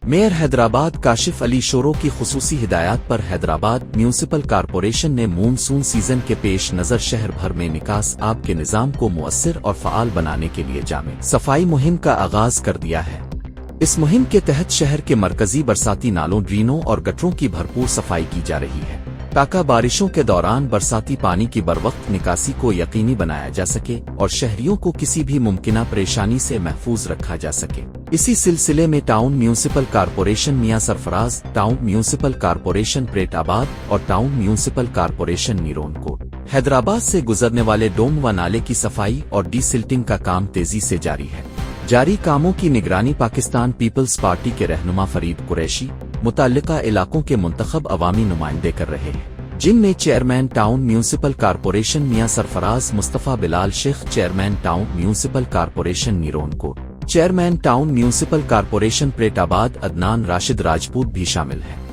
Mayor Hyderabad Kashif علی شورو کی خصوصی ہدایات پر حیدرآباد میونسپل کارپوریشن نے مونسون سیزن کے پیش نظر شہر بھر میں نکاس آب کے نظام کو مؤثر اور فعال بنانے کے لیے جامع صفائی مہم کا آغاز کر دیا ہے۔ اس مہم کے تحت شہر کے مرکزی برساتی نالوں، ڈرینوں اور گٹروں کی بھرپور صفائی کی جا رہی ہے تاکہ بارشوں کے دوران برساتی پانی کی بروقت نکاسی کو یقینی بنایا جا سکے اور شہریوں کو کسی بھی ممکنہ پریشانی سے محفوظ رکھا جا سکے۔ اسی سلسلے میں ٹاؤن میونسپل کارپوریشن میاں سرفراز، ٹاؤن میونسپل کارپوریشن پریٹ آباد اور ٹاؤن میونسپل کارپوریشن نیرون کوٹ حیدرآباد سے گزرنے والے ڈوم و نالے کی صفائی اور ڈی سلٹنگ کا کام تیزی سے جاری ہے۔ جاری کاموں کی نگرانی پاکستان پیپلز پارٹی کے رہنما فرید قریشی متعلقہ علاقوں کے منتخب عوامی نمائندے کر رہے ہیں، جن میں چیئرمین ٹاؤن میونسپل کارپوریشن میاں سرفراز مصطفیٰ بلال شیخ، چیئرمین ٹاؤن میونسپل کارپوریشن نیرون کوٹ، چیئرمین ٹاؤن میونسپل کارپوریشن پریٹ آباد عدنان راشد راجپوت بھی شامل ہیں۔